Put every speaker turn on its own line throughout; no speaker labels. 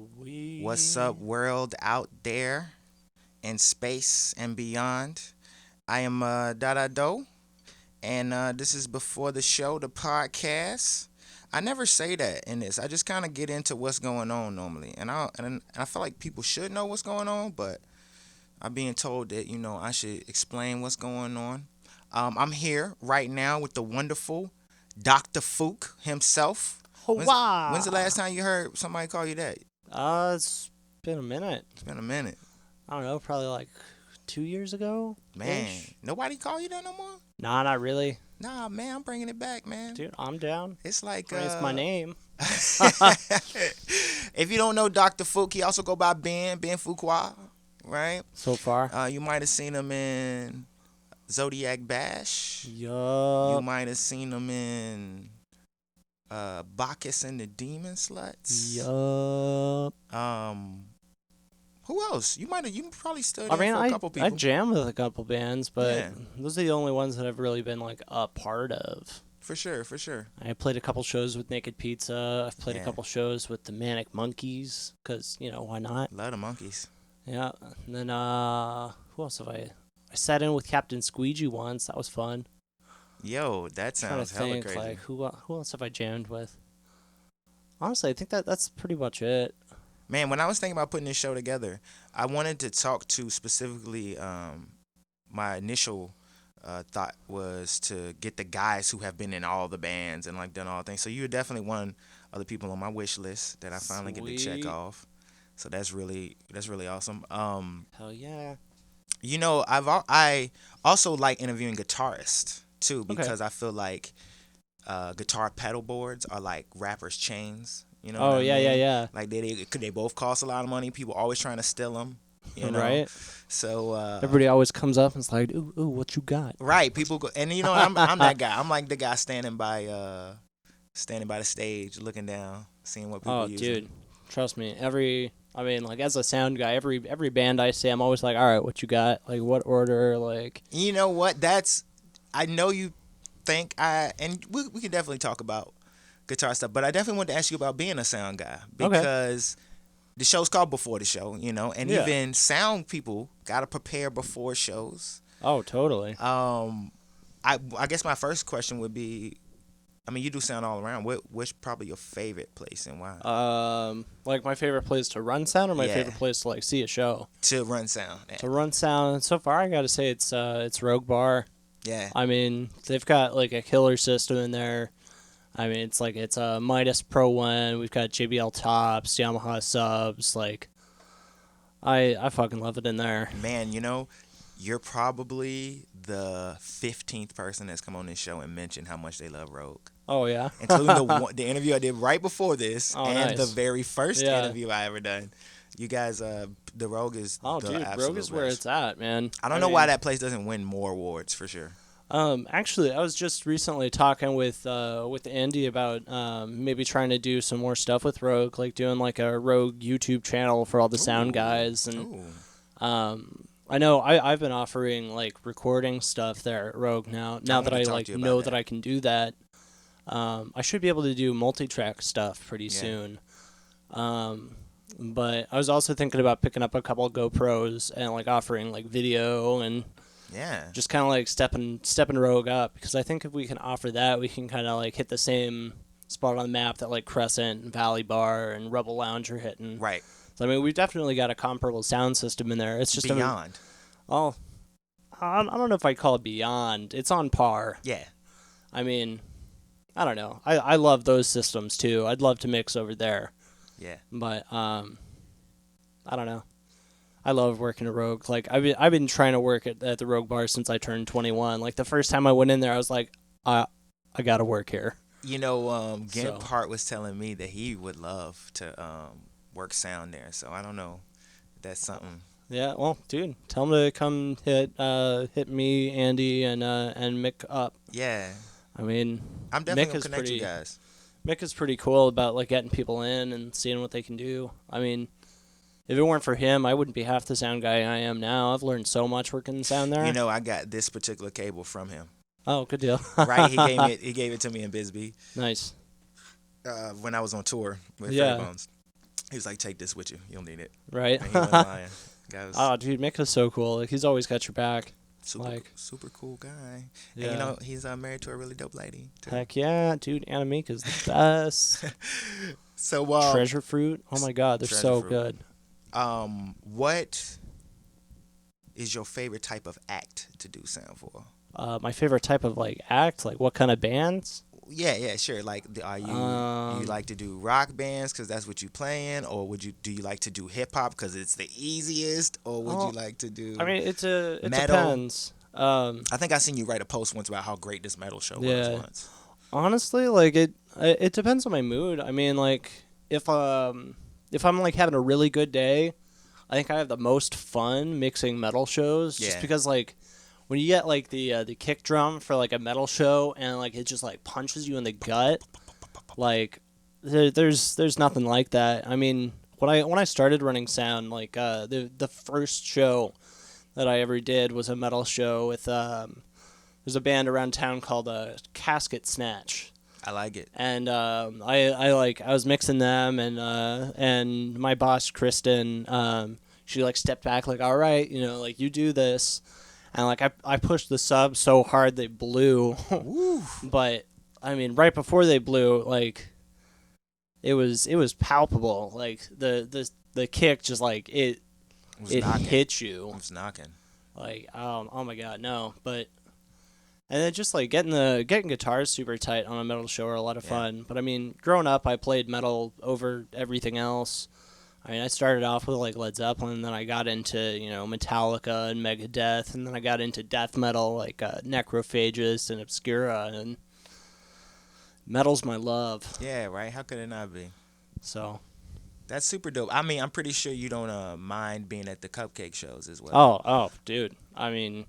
Sweet.
What's up, world out there in space and beyond? I am Dada Do, and this is Before the Show, the podcast. I never say that in this. I just kind of get into what's going on normally, and I feel like people should know what's going on, but I'm being told that I should explain what's going on. I'm here right now with the wonderful Dr. Fook himself. When's the last
Hurrah!
time you heard somebody call you that?
It's been a minute.
It's been a minute.
I don't know, probably like 2 years ago.
Man, nobody call you that no more?
Nah, not really.
Nah, man, I'm bringing it back, man.
Dude, I'm down.
It's like
It's my name.
If you don't know Dr. Fook, he also go by Ben Fuqua, right?
So far.
You might have seen him in Zodiac Bash.
Yup.
You might have seen him in Bacchus and the Demonsluts.
Yup.
Who else? You probably stood
I
in
mean,
for a couple people.
I jam with a couple bands, but
Yeah.
those are the only ones that I've really been like a part of.
For sure.
I played a couple shows with Naked Pizza. I've played
Yeah.
a couple shows with the Manic Monkeys, because, why not?
Love the monkeys.
Yeah. And then, who else have I sat in with Captain Squeegee once. That was fun.
Yo, that
Trying to
sounds hella
think,
crazy.
like, who else have I jammed with? Honestly, I think that's pretty much it.
Man, when I was thinking about putting this show together, I wanted to talk to specifically. My initial thought was to get the guys who have been in all the bands and like done all things. So you're definitely one of the people on my wish list that I finally get to check
Sweet.
off. So that's really awesome.
Hell yeah.
I also like interviewing guitarists too
Okay.
because I feel like guitar pedal boards are like rappers' chains. You know?
Oh,
what I
yeah,
mean?
yeah.
Like they both cost a lot of money. People always trying to steal them. You know?
Right?
So
Everybody always comes up and is like, ooh, what you got?
right, people go, and I'm that guy. I'm like the guy standing by the stage, looking down, seeing what people
Oh,
are using.
dude. Trust me. As a sound guy, every band I see, I'm always like, all right, what you got? Like, what order? Like,
You know what? I know you think and we can definitely talk about guitar stuff, but I definitely want to ask you about being a sound guy because the show's called Before the Show, and
Yeah.
even sound people gotta prepare before shows.
oh, totally.
I guess my first question would be, I mean, you do sound all around. What's probably your favorite place and why?
Like my favorite place to run sound or my
Yeah.
favorite place to like see a show?
To run sound.
To run sound, so far I gotta say it's Rogue Bar.
Yeah.
I mean, they've got like a killer system in there. I mean, it's a Midas Pro 1. We've got JBL tops, Yamaha subs. Like, I fucking love it in there.
Man, you're probably the 15th person that's come on this show and mentioned how much they love Rogue.
Oh yeah.
Including the interview I did right before this
Oh,
and the
nice.
very first
Yeah.
interview I ever done. You guys, the Rogue is
Oh,
the
dude,
absolute
Rogue is where
best.
it's at, man.
I don't know why that place doesn't win more awards for sure.
Actually, I was just recently talking with Andy about maybe trying to do some more stuff with Rogue, like doing like a Rogue YouTube channel for all the sound guys, and
Ooh.
I know I've been offering like recording stuff there at Rogue now. Now that
wanna
I
talk
like
to you about
know
that.
that I can do that, I should be able to do multi-track stuff pretty
Yeah.
soon. But I was also thinking about picking up a couple of GoPros and like offering like video and
Yeah.
just kind of like stepping Rogue up, because I think if we can offer that, we can kind of like hit the same spot on the map that like Crescent and Valley Bar and Rebel Lounge are hitting.
Right.
So I mean, we've definitely got a comparable sound system in there. It's just
Beyond.
I don't know if I call it beyond. It's on par.
Yeah.
I mean, I don't know. I love those systems too. I'd love to mix over there,
Yeah.
but I don't know. I love working at Rogue. Like I've been trying to work at the Rogue Bar since I turned 21. Like the first time I went in there, I was like, I gotta work here.
Gimp Hart was telling me that he would love to work sound there. So I don't know. That's something.
Yeah, well, dude, tell him to come hit me, Andy, and Mick up.
Yeah.
I mean,
I'm definitely
Mick
gonna
is
connect
pretty.
you guys.
Mick is pretty cool about like getting people in and seeing what they can do. I mean, if it weren't for him, I wouldn't be half the sound guy I am now. I've learned so much working in sound there.
I got this particular cable from him.
Oh, good deal.
Right, he gave it to me in Bisbee
Nice.
when I was on tour with
Yeah.
Freddie Bones. He was like, take this with you. You don't need it.
right?
And he wasn't lying. Guy was
Oh, dude, Mick is so cool. Like, he's always got your back.
super
Like,
super cool guy. And
yeah.
he's married to a really dope lady too.
Heck yeah, dude. Anamika's the best.
So
Treasure fruit. Oh my god, they're
treasure
so
fruit.
good.
What is your favorite type of act to do sound for?
My favorite type of like act, like what kind of bands?
Yeah, sure. Like, are you like to do rock bands because that's what you playing, or do you like to do hip hop because it's the easiest, or would you
Oh,
like to do
I mean, it
metal?
depends.
I think I seen you write a post once about how great this metal show was
Yeah.
once.
Honestly, like it depends on my mood. I mean, like if I'm like having a really good day, I think I have the most fun mixing metal shows. Just
Yeah.
because like when you get like the kick drum for like a metal show and like it just like punches you in the gut, like there's nothing like that. I mean, when I started running sound, like the first show that I ever did was a metal show with there's a band around town called Casket Snatch.
I like it.
And I was mixing them, and my boss Kristen, she like stepped back like, all right, like you do this, and like I pushed the sub so hard they blew,
Woo.
but I mean right before they blew, like it was palpable, like the kick just like it
knocking.
hit you,
It was knocking.
like oh my god no, but. And then just like getting guitars super tight on a metal show are a lot of fun. But I mean, growing up, I played metal over everything else. I mean, I started off with like Led Zeppelin, and then I got into Metallica and Megadeth, and then I got into death metal like Necrophagist and Obscura, and metal's my love.
Yeah, right. How could it not be?
So.
That's super dope. I mean, I'm pretty sure you don't mind being at the cupcake shows as well.
Oh, dude. I mean.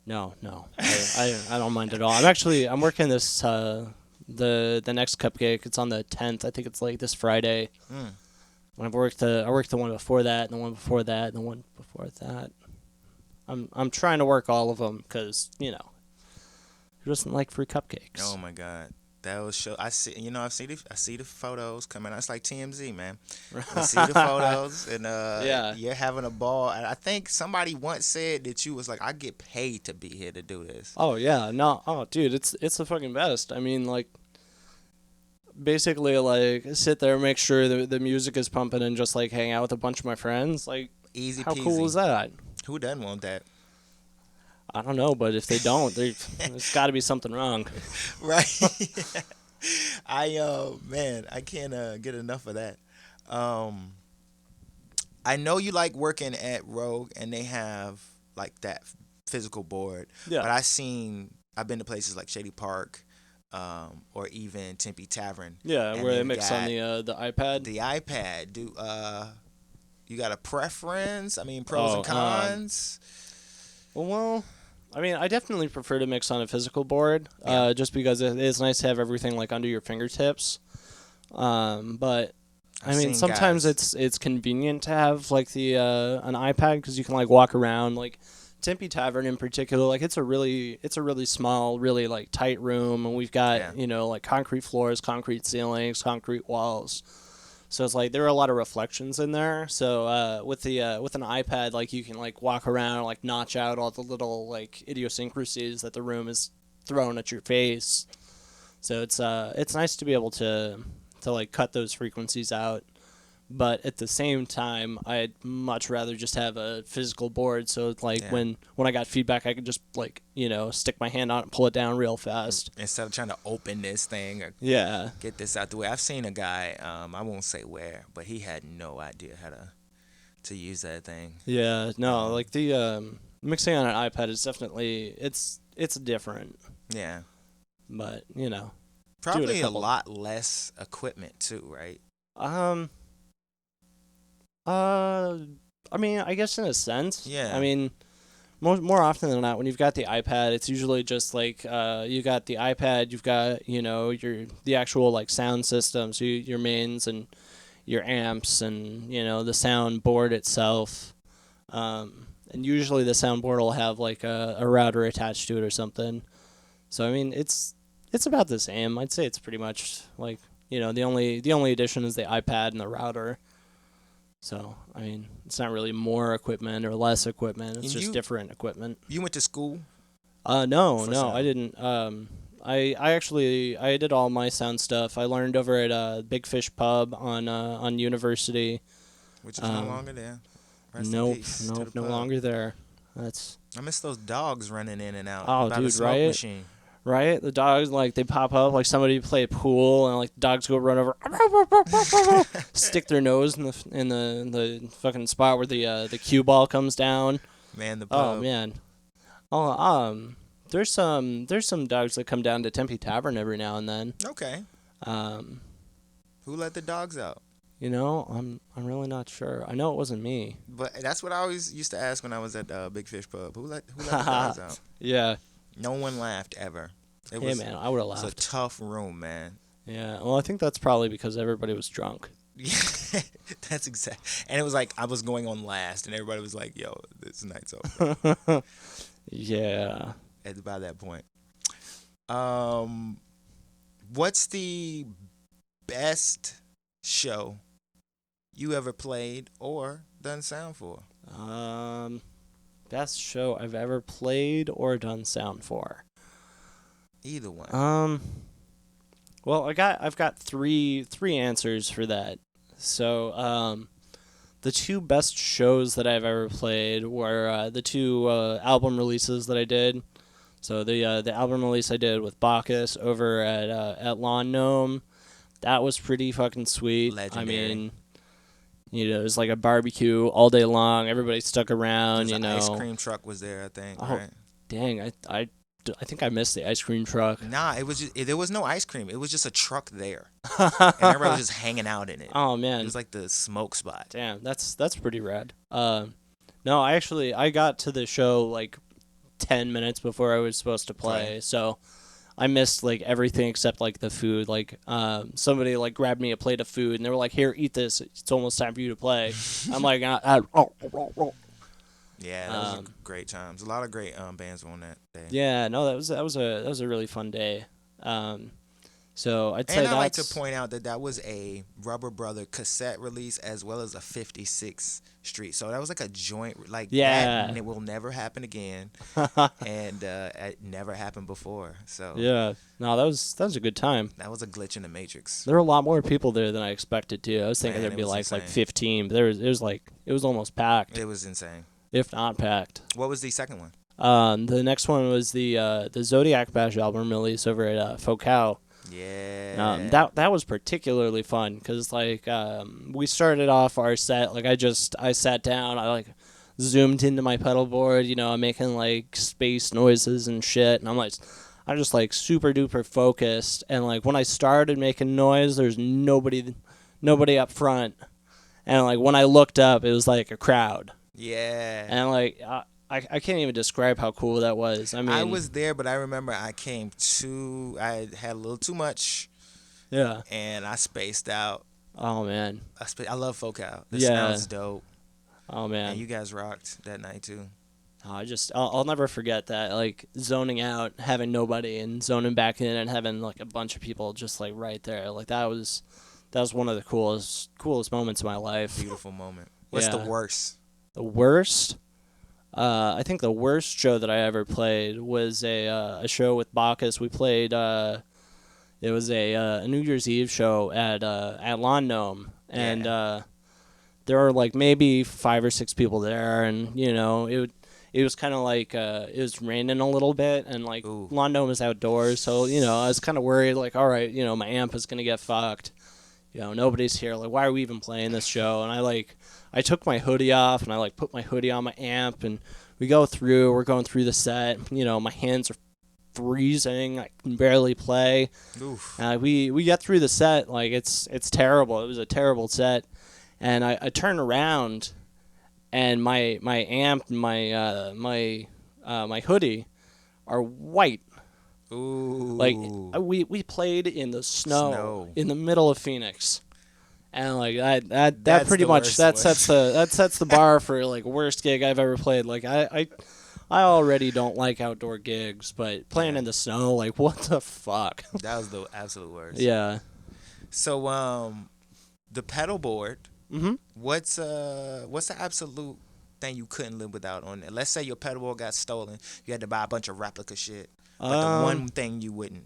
No. I don't mind at all. I'm working this the next cupcake. It's on the 10th. I think it's like this Friday. I worked the one before that, and the one before that, and the one before that. I'm trying to work all of them because who doesn't like free cupcakes?
Oh my god. That was show. I see. I see the photos coming out. It's like TMZ, man. I see the photos, and
Yeah.
you're having a ball. And I think somebody once said that you was like, I get paid to be here to do this.
Oh yeah, no, oh dude, it's the fucking best. I mean, like, basically, like, sit there, make sure the music is pumping, and just like hang out with a bunch of my friends. Like,
Easy
how
peasy.
cool is that?
Who doesn't want that?
I don't know, but if they don't, there's got to be something wrong.
Right. Man, I can't get enough of that. I know you like working at Rogue, and they have like that physical board.
Yeah.
But I've been to places like Shady Park, or even Tempe Tavern.
Yeah,
and
where they
they've
mix
got
on the iPad.
the iPad. You got a preference? I mean, pros and
Oh,
cons.
Well, I mean, I definitely prefer to mix on a physical board,
Yeah.
just because it is nice to have everything like under your fingertips. But I
I've
mean,
seen
sometimes
guys-
it's convenient to have like the an iPad because you can like walk around. Like Tempe Tavern in particular, like it's a really small, really like tight room, and we've got like concrete floors, concrete ceilings, concrete walls. So it's like there are a lot of reflections in there. So with an iPad, like you can like walk around, like notch out all the little like idiosyncrasies that the room is throwing at your face. So it's nice to be able to like cut those frequencies out. But at the same time, I'd much rather just have a physical board. So it's like when I got feedback, I could just like stick my hand on it and pull it down real fast
instead of trying to open this thing or
Yeah.
get this out the way. I've seen a guy, I won't say where, but he had no idea how to use that thing.
Yeah. No, like the mixing on an iPad is definitely it's different.
Yeah.
But
Probably a lot less equipment too, right?
I mean, I guess in a sense.
Yeah.
I mean, more often than not, when you've got the iPad, it's usually just like you got the iPad, you've got the actual like sound system, so your mains and your amps and the sound board itself. And usually the soundboard will have like a router attached to it or something. So I mean, it's about the same. I'd say it's pretty much like The only addition is the iPad and the router. So I mean, it's not really more equipment or less equipment. It's
And
just different equipment.
You went to school?
No,
sound?
I didn't. I did all my sound stuff. I learned over at Big Fish Pub on University.
Which is no longer there. Rest in
Nope,
peace to
nope,
the
no
pub.
longer there. That's
I miss those dogs running in and out
Oh,
by the
dude,
smoke
right?
machine.
right. The dogs like they pop up like somebody play pool and like the dogs go run over, stick their nose in the fucking spot where the cue ball comes down.
Man, the
Oh
pub.
man. Oh there's some dogs that come down to Tempe Tavern every now and then.
Okay.
Um,
Who let the dogs out?
I'm really not sure. I know it wasn't me.
But that's what I always used to ask when I was at Big Fish Pub. Who let the dogs out?
Yeah.
No one laughed ever. It
Hey
was,
man, I would have
It was a
laughed.
tough room, man.
Yeah. Well, I think that's probably because everybody was drunk.
Yeah, that's exact. And it was like I was going on last, and everybody was like, "Yo, this night's over."
Yeah.
By that point, what's the best show you ever played or done sound for?
Best show I've ever played or done sound for.
Either one.
Well, I've got three answers for that. So, the two best shows that I've ever played were the two album releases that I did. So the album release I did with Bacchus over at Lawn Gnome, that was pretty fucking sweet.
Legendary.
I mean, it was like a barbecue all day long. Everybody stuck around.
There's an ice cream truck was there, I think.
Oh,
right?
dang! I think I missed the ice cream truck.
Nah, it was just, there was no ice cream. It was just a truck there, and everybody was just hanging out in it.
Oh
It
man,
was like the smoke spot.
damn! That's pretty rad. No, I got to the show like 10 minutes before I was supposed to play,
Right.
so I missed like everything except like the food. Like somebody like grabbed me a plate of food and they were like, "Here, eat this. It's almost time for you to play." I'm like,
Yeah, that was great times. A lot of great bands were on that day.
yeah, no, that was a really fun day. So I'd say
And I like
that's
to point out that was a Rubber Brother cassette release as well as a 56th Street. So that was like a joint, like
Yeah.
that, and it will never happen again, and it never happened before. So
yeah, no, that was a good time.
that was a glitch in the Matrix.
There were a lot more people there than I expected to. I was thinking
Man,
there'd
it
be
was
like
insane.
15, but it was almost packed,
It was insane.
if not packed.
What was the second one?
The next one was the Zodiac Bash album release over at Fuqua.
Yeah.
That was particularly fun because like we started off our set like I sat down, I like zoomed into my pedal board, I'm making like space noises and shit, and I'm just like super duper focused, and like when I started making noise there's nobody up front, and like when I looked up it was like a crowd,
Yeah.
and like I can't even describe how cool that was. I mean,
I was there, but I remember I had a little too much,
yeah.
and I spaced out.
Oh man.
I love Focal. The
Yeah.
sound's dope.
Oh man.
And you guys rocked that night too.
Oh, I'll never forget that, like zoning out, having nobody, and zoning back in, and having like a bunch of people just like right there. Like that was one of the coolest moments of my life.
Beautiful moment. What's the
Yeah.
worst?
The worst, I think the worst show that I ever played was a show with Bacchus. We played it was a New Year's Eve show at Lawn Gnome, and there were like maybe 5 or 6 people there, and it was kind of like it was raining a little bit, and like
Ooh.
Lawn Gnome is outdoors, so I was kind of worried, like, all right, my amp is gonna get fucked, nobody's here, like why are we even playing this show? And I took my hoodie off and I like put my hoodie on my amp, and we're going through the set, my hands are freezing, I can barely play.
Oof.
We get through the set, like it's terrible. It was a terrible set, and I turn around, and my amp and my hoodie are white.
Ooh.
Like we played in the snow in the middle of Phoenix, and like that
That's
pretty
the
much
worst
that
one.
sets the bar for like worst gig I've ever played. Like I already don't like outdoor gigs, but playing in the snow, like what the fuck?
That was the absolute worst.
Yeah.
So the pedal board.
Mm-hmm.
What's the absolute thing you couldn't live without on it? Let's say your pedal board got stolen. You had to buy a bunch of replica shit. But the
Um,
one thing you wouldn't.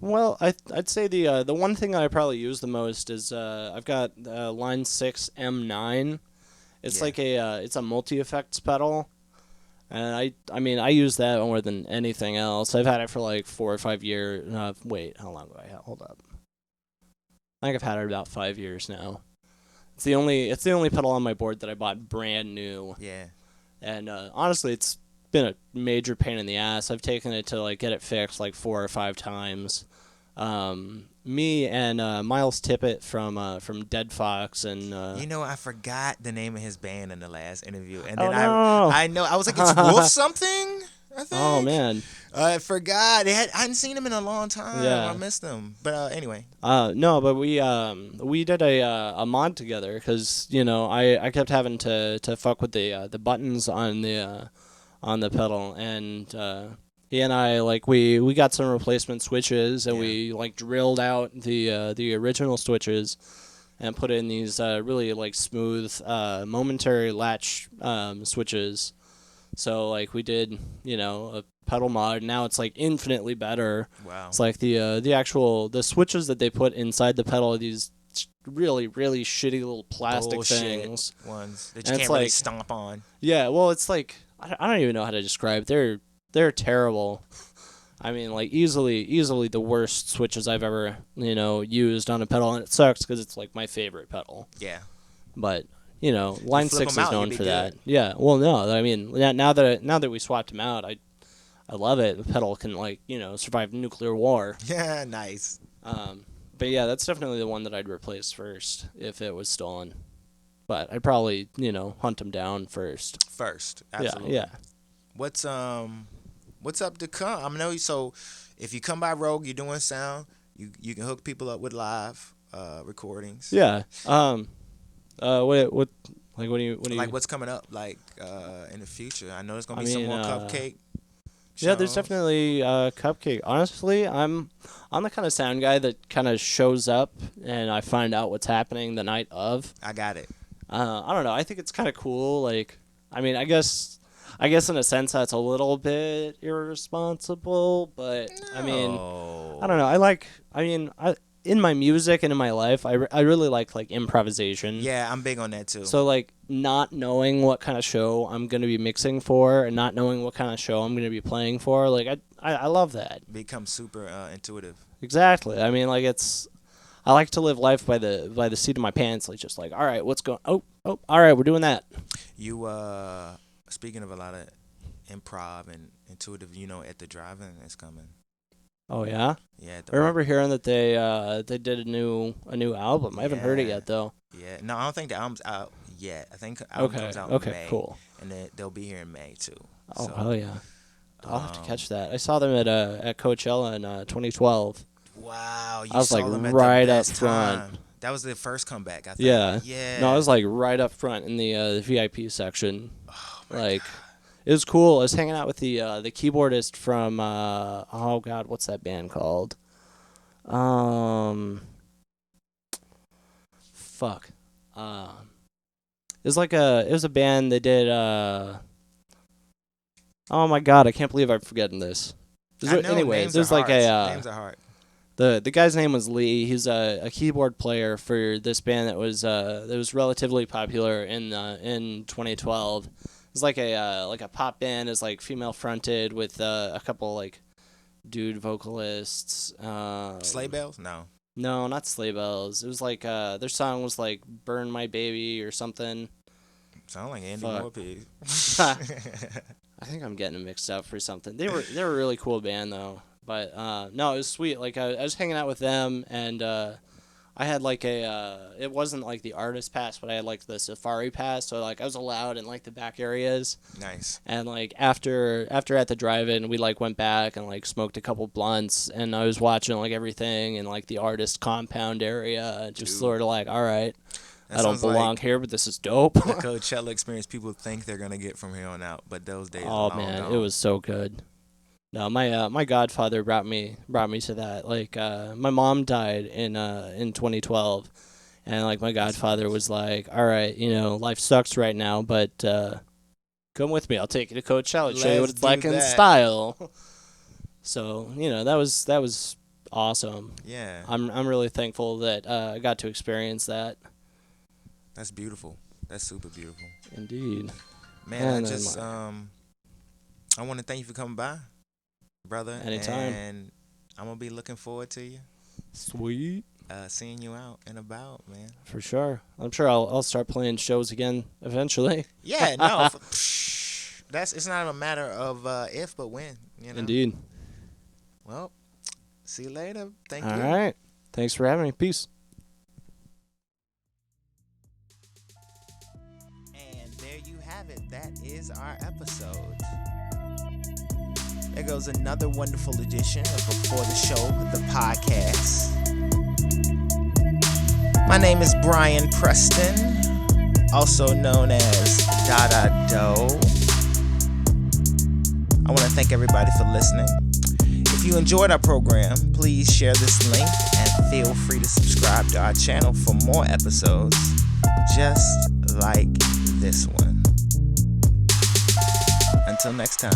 well, I'd say the one thing that I probably use the most is I've got Line 6 M9. It's
Yeah.
like it's a multi effects pedal, and I mean I use that more than anything else. I've had it for like 4 or 5 years. Wait, how long do I have? Hold up. I think I've had it about 5 years now. It's the only pedal on my board that I bought brand new,
Yeah.
and honestly, it's been a major pain in the ass. I've taken it to like get it fixed like 4 or 5 times. Me and Miles Tippett from Dead Fox and
You know, I forgot the name of his band in the last interview, and
oh
then
no,
I know I was like, it's Wolf something. I
oh
think
man,
I forgot. I hadn't seen him in a long time. I
yeah.
missed him. But anyway,
No, but we did a mod together because I kept having to fuck with the buttons on the pedal, and he and I like we got some replacement switches, and
Yeah.
we like drilled out the original switches and put in these really like smooth momentary latch switches. So like we did a pedal mod. Now it's like infinitely better.
wow.
It's like the switches that they put inside the pedal are these really really shitty little plastic
Bullshit
things.
ones that you
And it's
can't really
like
stomp on.
yeah, well it's like I don't even know how to describe. They're terrible. I mean like easily the worst switches I've ever used on a pedal, and it sucks because it's like my favorite pedal.
Yeah.
But Line
flip
6
'em
is
out, you'll
known
be
for
good.
that. Yeah. Well, no, I mean now that we swapped them out, I love it. The pedal can like survive nuclear war.
Yeah, nice.
But yeah, that's definitely the one that I'd replace first if it was stolen. But I'd probably hunt them down first.
First,
Yeah.
absolutely.
Yeah.
What's up to come? I know. So, if you come by Rogue, you're doing sound. You can hook people up with live recordings.
Yeah. What like what do you
Like what's coming up, like in the future. I know there's gonna
I
be some
mean,
more cupcake.
yeah, there's
shows.
definitely Cupcake. Honestly, I'm the kind of sound guy that kind of shows up and I find out what's happening the night of.
I got it.
I don't know. I think it's kind of cool. Like, I mean, I guess in a sense that's a little bit irresponsible, but I mean,
Oh.
I don't know. In my music and in my life, I really like improvisation.
Yeah, I'm big on that too.
So like not knowing what kind of show I'm gonna be mixing for and not knowing what kind of show I'm gonna be playing for, like I love that.
Become super intuitive.
Exactly. I mean, like I like to live life by the seat of my pants. Like just like, all right, what's going? Oh, all right, we're doing that.
You speaking of a lot of improv and intuitive, at the drive-in is coming.
Oh yeah.
Yeah, at the
I remember hearing that they did a new album. I haven't heard it
Yeah.
yet though.
Yeah, no, I don't think the album's out yet. I think the album
Okay.
comes out
Okay.
in May,
Cool.
and they'll be here in May too.
Oh
So,
hell yeah. I'll have to
um,
catch that. I saw them at Coachella in 2012.
Wow, you
I was
saw
like
them at
right
the
up
best
front.
time. That was their first comeback, I think.
Yeah.
Yeah.
No, I was like right up front in the VIP section.
Oh my
Like
God.
it was cool. I was hanging out with the keyboardist from oh god, what's that band called? Fuck. It was a band that did oh my god, I can't believe I'm forgetting this.
I know,
Anyways,
names
there's
are
like
hard. Names are hard.
the guy's name was Lee. He's a keyboard player for this band that was relatively popular in 2012. It's like a pop band. It's like female fronted with a couple like dude vocalists.
Sleigh bells? No.
No, not Sleigh Bells. It was like their song was like "Burn My Baby" or something.
Sound like Andy
Fuck.
Morphy.
I think I'm getting them mixed up for something. They were a really cool band though. But no, it was sweet. Like I was hanging out with them, and I had like it wasn't like the artist pass, but I had like the safari pass. So like I was allowed in like the back areas.
Nice.
And like after at the drive-in, we like went back and like smoked a couple blunts, and I was watching like everything in like the artist compound area, just
Dude.
sort of like, all right,
That
I don't
sounds like
belong here, but this is dope.
the Coachella experience people think they're gonna get from here on out, but those days are
Oh
long
man,
gone.
it was so good. No, my godfather brought me to that. Like my mom died in 2012, and like my
That's
godfather
rough.
was like, "All right, life sucks right now, but come with me. I'll take you to Coachella, show you what
Let's
it's
do
like in
that.
style." So that was awesome.
Yeah,
I'm really thankful that I got to experience that.
that's beautiful. That's super beautiful.
Indeed.
Man,
And then like
I want to thank you for coming by, brother,
anytime.
and I'm gonna be looking forward to you,
Sweet.
seeing you out and about, man.
For sure. I'm sure I'll start playing shows again eventually.
Yeah, no, that's it's not a matter of if, but when, you know.
Indeed.
Well, see you later. Thank
All
you.
right. Thanks for having me. Peace.
And there you have it. That is our episode. There goes another wonderful edition of Before the Show, the podcast. My name is Brian Preston, also known as Dada Doe. I want to thank everybody for listening. If you enjoyed our program, please share this link and feel free to subscribe to our channel for more episodes just like this one. Until next time.